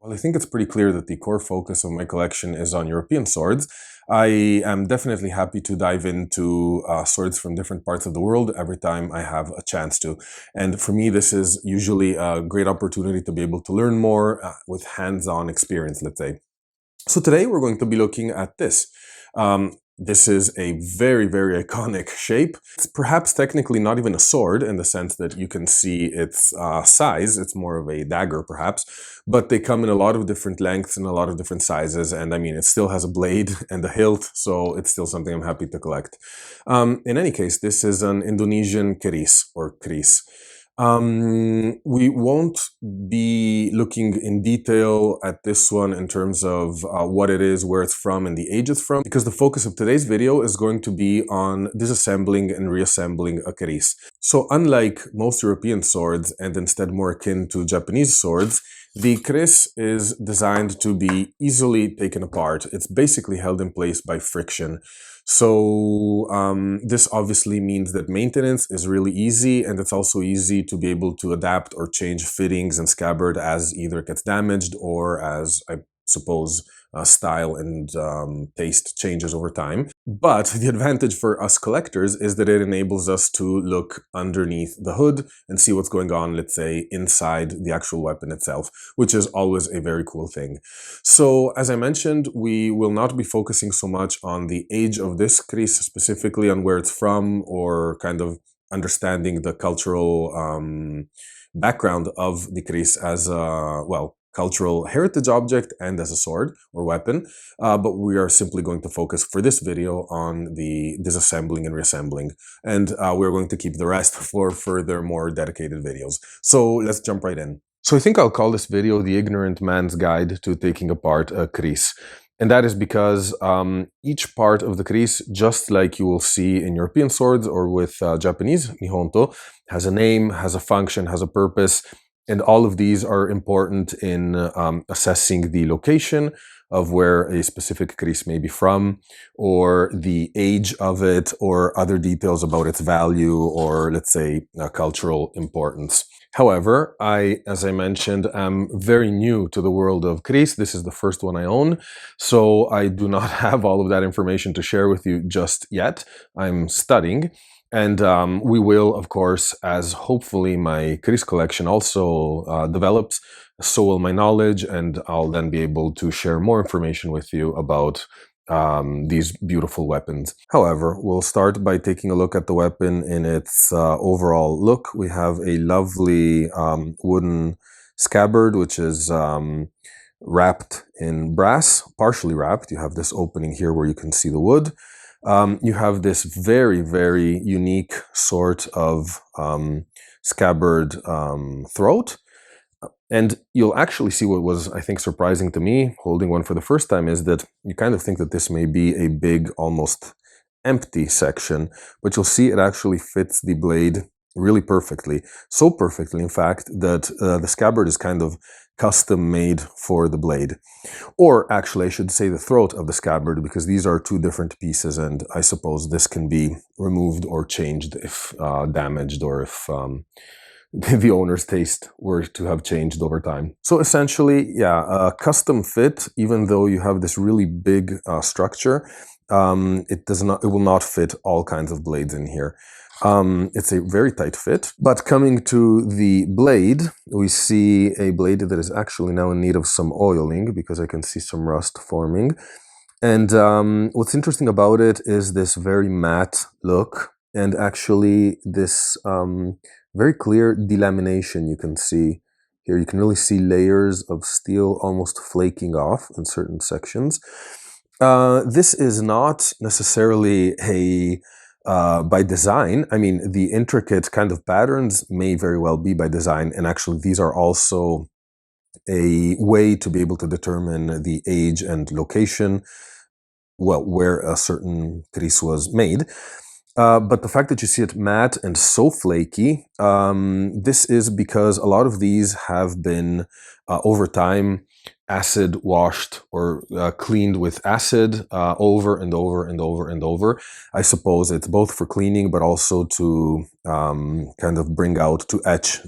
Well, I think it's pretty clear that the core focus of my collection is on European swords. I am definitely happy to dive into swords from different parts of the world every time I have a chance to. And for me, this is usually a great opportunity to be able to learn more with hands-on experience, let's say. So today we're going to be looking at this. This is a very, very iconic shape. It's perhaps technically not even a sword in the sense that you can see its size. It's more of a dagger, perhaps. But they come in a lot of different lengths and a lot of different sizes. And I mean, it still has a blade and a hilt, so it's still something I'm happy to collect. In any case, this is an Indonesian Keris, or Kris. We won't be looking in detail at this one in terms of what it is, where it's from, and the age it's from, because the focus of today's video is going to be on disassembling and reassembling a Keris. So unlike most European swords, and instead more akin to Japanese swords, the Kris is designed to be easily taken apart. It's basically held in place by friction. So this obviously means that maintenance is really easy, and it's also easy to be able to adapt or change fittings and scabbard as either it gets damaged or as, I suppose, style and taste changes over time. But the advantage for us collectors is that it enables us to look underneath the hood and see what's going on, let's say, inside the actual weapon itself, which is always a very cool thing. So, as I mentioned, we will not be focusing so much on the age of this Kris, specifically on where it's from, or kind of understanding the cultural background of the Kris as a, well, cultural heritage object and as a sword or weapon, but we are simply going to focus for this video on the disassembling and reassembling, and we're going to keep the rest for further more dedicated videos. So let's jump right in. So I think I'll call this video the ignorant man's guide to taking apart a Kris. And that is because each part of the Kris, just like you will see in European swords or with Japanese nihonto, has a name, has a function, has a purpose. And all of these are important in assessing the location of where a specific Kris may be from, or the age of it, or other details about its value, or let's say cultural importance. However, as I mentioned, am very new to the world of Kris. This is the first one I own, so I do not have all of that information to share with you just yet. I'm studying. And we will, of course, as hopefully my Kris collection also develops, so will my knowledge, and I'll then be able to share more information with you about these beautiful weapons. However, we'll start by taking a look at the weapon in its overall look. We have a lovely wooden scabbard, which is wrapped in brass, partially wrapped. You have this opening here where you can see the wood. You have this very, very unique sort of scabbard throat. And you'll actually see what was, I think, surprising to me, holding one for the first time, is that you kind of think that this may be a big, almost empty section, but you'll see it actually fits the blade really perfectly. So perfectly, in fact, that the scabbard is kind of custom made for the blade. Or actually, I should say the throat of the scabbard, because these are two different pieces, and I suppose this can be removed or changed if damaged, or if the owner's taste were to have changed over time. So essentially, yeah, a custom fit, even though you have this really big structure, it will not fit all kinds of blades in here. It's a very tight fit, but coming to the blade, we see a blade that is actually now in need of some oiling, because I can see some rust forming. And what's interesting about it is this very matte look, and actually this very clear delamination you can see here. You can really see layers of steel almost flaking off in certain sections. This is not necessarily a by design. I mean, the intricate kind of patterns may very well be by design, and actually these are also a way to be able to determine the age and location, well, where a certain Kris was made. But the fact that you see it matte and so flaky, this is because a lot of these have been, over time, acid washed or cleaned with acid over and over and over and over. I suppose it's both for cleaning, but also to kind of bring out, to etch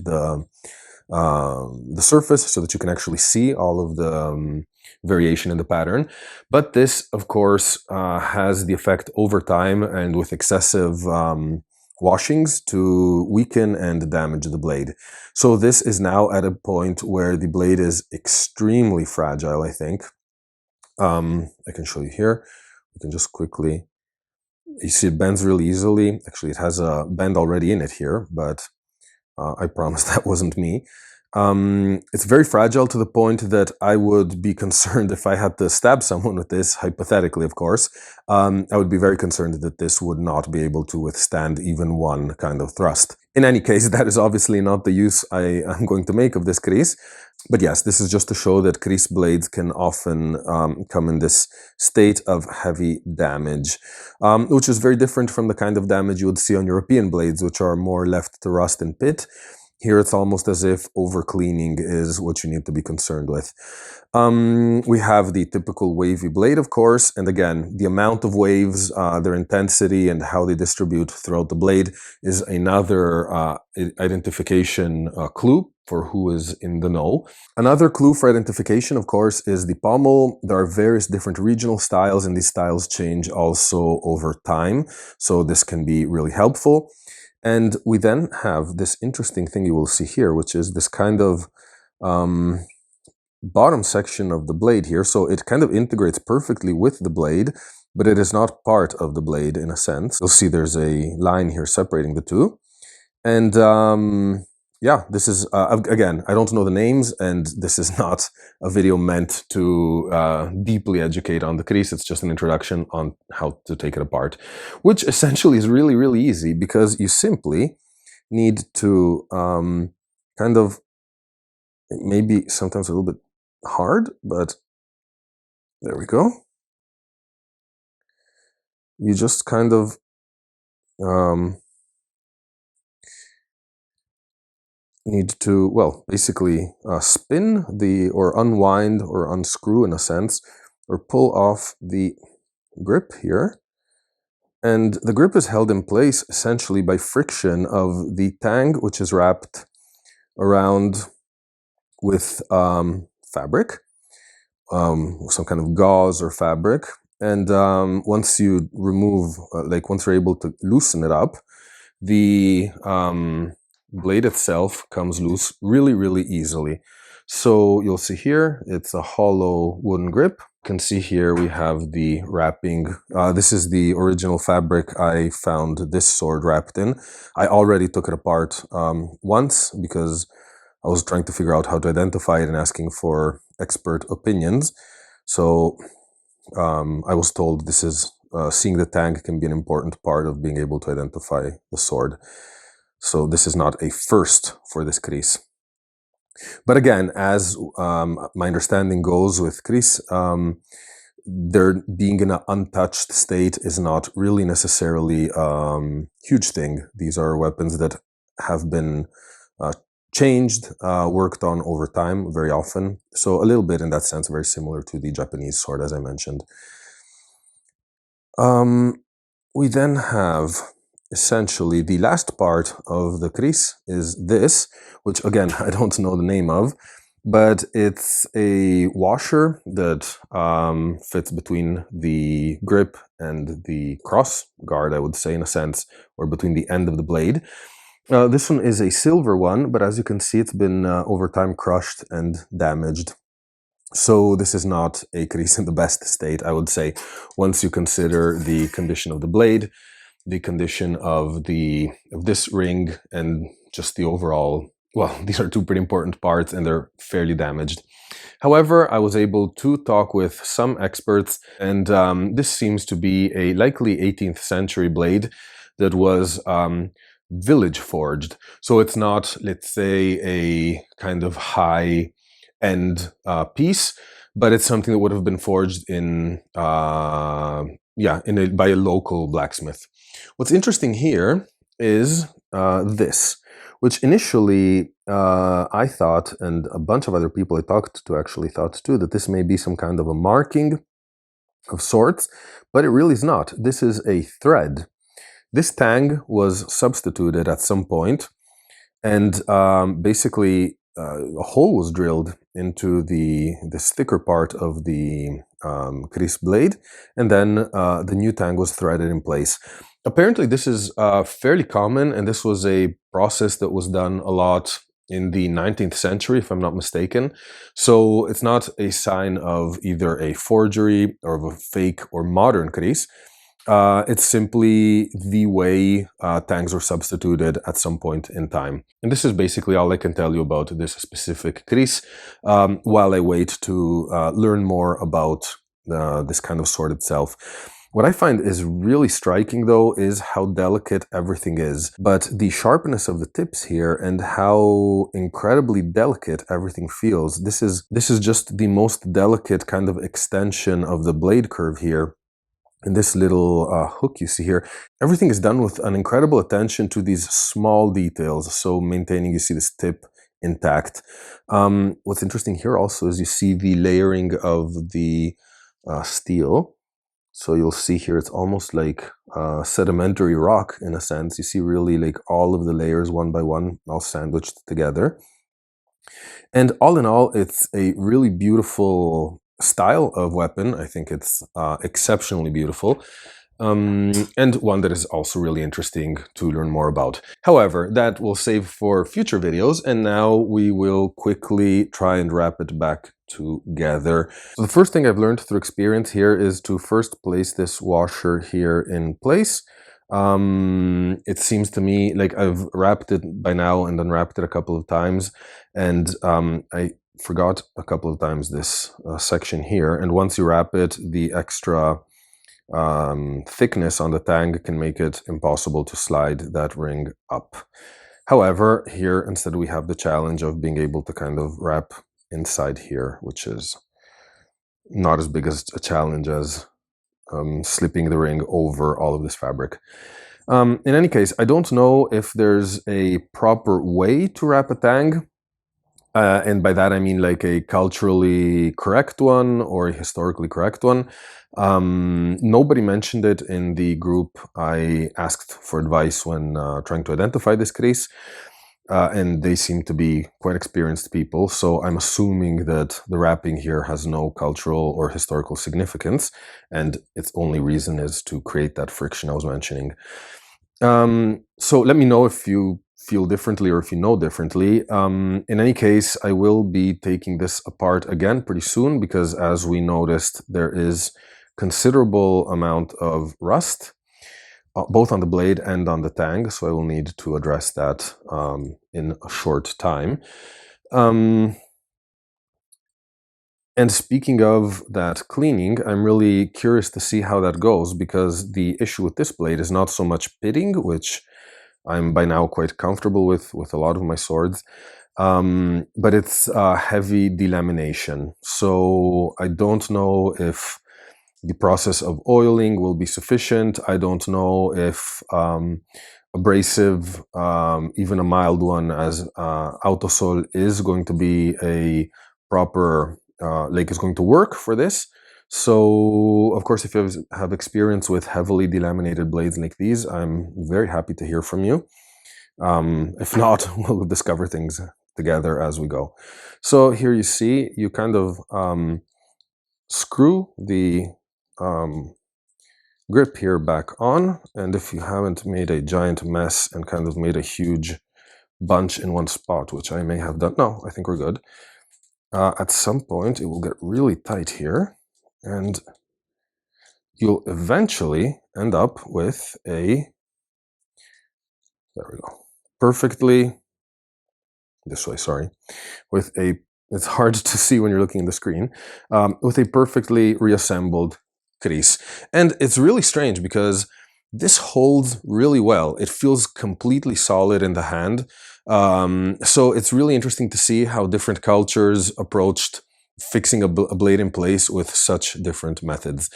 the surface so that you can actually see all of the variation in the pattern. But this, of course, has the effect over time and with excessive washings to weaken and damage the blade. So this is now at a point where the blade is extremely fragile, I think. I can show you here. We can just quickly, you see it bends really easily. Actually, it has a bend already in it here, but I promise that wasn't me. It's very fragile to the point that I would be concerned if I had to stab someone with this, hypothetically, of course. I would be very concerned that this would not be able to withstand even one kind of thrust. In any case, that is obviously not the use I am going to make of this Keris. But yes, this is just to show that Keris blades can often come in this state of heavy damage, which is very different from the kind of damage you would see on European blades, which are more left to rust and pit. Here it's almost as if over-cleaning is what you need to be concerned with. We have the typical wavy blade, of course, and again, the amount of waves, their intensity, and how they distribute throughout the blade is another identification clue for who is in the know. Another clue for identification, of course, is the pommel. There are various different regional styles, and these styles change also over time, so this can be really helpful. And we then have this interesting thing you will see here, which is this kind of bottom section of the blade here. So it kind of integrates perfectly with the blade, but it is not part of the blade in a sense. You'll see there's a line here separating the two. And yeah, this is, again, I don't know the names, and this is not a video meant to deeply educate on the Keris. It's just an introduction on how to take it apart, which essentially is really, really easy because you simply need to kind of, maybe sometimes a little bit hard, but there we go. You just kind of need to, well, basically spin or unwind or unscrew in a sense, or pull off the grip here. And the grip is held in place essentially by friction of the tang, which is wrapped around with fabric, some kind of gauze or fabric. And once you remove, once you're able to loosen it up, the blade itself comes loose really, really easily. So you'll see here, it's a hollow wooden grip. You can see here we have the wrapping. This is the original fabric I found this sword wrapped in. I already took it apart once because I was trying to figure out how to identify it and asking for expert opinions. So I was told this is, seeing the tang can be an important part of being able to identify the sword. So this is not a first for this Keris. But again, as my understanding goes with Keris, there being in an untouched state is not really necessarily a huge thing. These are weapons that have been changed, worked on over time very often. So a little bit in that sense, very similar to the Japanese sword, as I mentioned. We then have essentially the last part of the Keris is this, which again, I don't know the name of, but it's a washer that fits between the grip and the cross guard, I would say, in a sense, or between the end of the blade. This one is a silver one, but as you can see, it's been over time crushed and damaged. So this is not a Keris in the best state, I would say, once you consider the condition of the blade, the condition of this ring, and just the overall, well, these are two pretty important parts and they're fairly damaged. However, I was able to talk with some experts, and this seems to be a likely 18th century blade that was village forged. So it's not, let's say, a kind of high-end piece, but it's something that would have been forged in, by a local blacksmith. What's interesting here is this, which initially I thought, and a bunch of other people I talked to actually thought too, that this may be some kind of a marking of sorts, but it really is not. This is a thread. This tang was substituted at some point, and basically a hole was drilled into this thicker part of the Kris blade, and then the new tang was threaded in place. Apparently this is fairly common, and this was a process that was done a lot in the 19th century, if I'm not mistaken. So it's not a sign of either a forgery or of a fake or modern Kris. It's simply the way tangs were substituted at some point in time. And this is basically all I can tell you about this specific Kris, while I wait to learn more about this kind of sword itself. What I find is really striking, though, is how delicate everything is. But the sharpness of the tips here and how incredibly delicate everything feels, this is just the most delicate kind of extension of the blade curve here. And this little hook you see here, everything is done with an incredible attention to these small details. So maintaining, you see this tip intact. What's interesting here also is you see the layering of the steel. So you'll see here it's almost like sedimentary rock in a sense. You see really like all of the layers one by one all sandwiched together. And all in all, it's a really beautiful style of weapon. I think it's exceptionally beautiful. And one that is also really interesting to learn more about. However, that we'll save for future videos, and now we will quickly try and wrap it back together. So the first thing I've learned through experience here is to first place this washer here in place. It seems to me like I've wrapped it by now and unwrapped it a couple of times, and I forgot a couple of times this section here, and once you wrap it, the extra thickness on the tang can make it impossible to slide that ring up. However, here instead we have the challenge of being able to kind of wrap inside here, which is not as big as a challenge as slipping the ring over all of this fabric. In any case, I don't know if there's a proper way to wrap a tang. And by that I mean like a culturally correct one or a historically correct one. Nobody mentioned it in the group I asked for advice when trying to identify this Kris, and they seem to be quite experienced people, so I'm assuming that the wrapping here has no cultural or historical significance, and its only reason is to create that friction I was mentioning. So let me know if you feel differently or if you know differently. In any case, I will be taking this apart again pretty soon because, as we noticed, there is considerable amount of rust, both on the blade and on the tang, so I will need to address that in a short time. And speaking of that cleaning, I'm really curious to see how that goes, because the issue with this blade is not so much pitting, which I'm by now quite comfortable with a lot of my swords, but it's heavy delamination. So I don't know if the process of oiling will be sufficient. I don't know if abrasive, even a mild one as autosol, is going to be a proper, like is going to work for this. So, of course, if you have experience with heavily delaminated blades like these, I'm very happy to hear from you. If not, we'll discover things together as we go. So here you see, you kind of screw the grip here back on, and if you haven't made a giant mess and kind of made a huge bunch in one spot, which I may have done, no, I think we're good. At some point, it will get really tight here, and you'll eventually end up with a, there we go, perfectly, this way, sorry, with a, it's hard to see when you're looking at the screen, with a perfectly reassembled Kris. And it's really strange because this holds really well. It feels completely solid in the hand. So it's really interesting to see how different cultures approached fixing a blade in place with such different methods.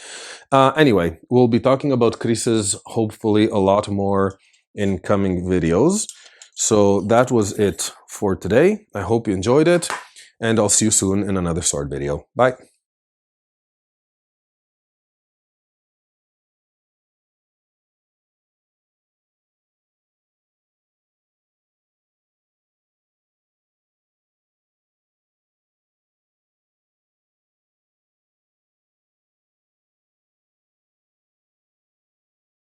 Anyway, we'll be talking about Krises hopefully a lot more in coming videos. So that was it for today. I hope you enjoyed it, and I'll see you soon in another sword video. Bye!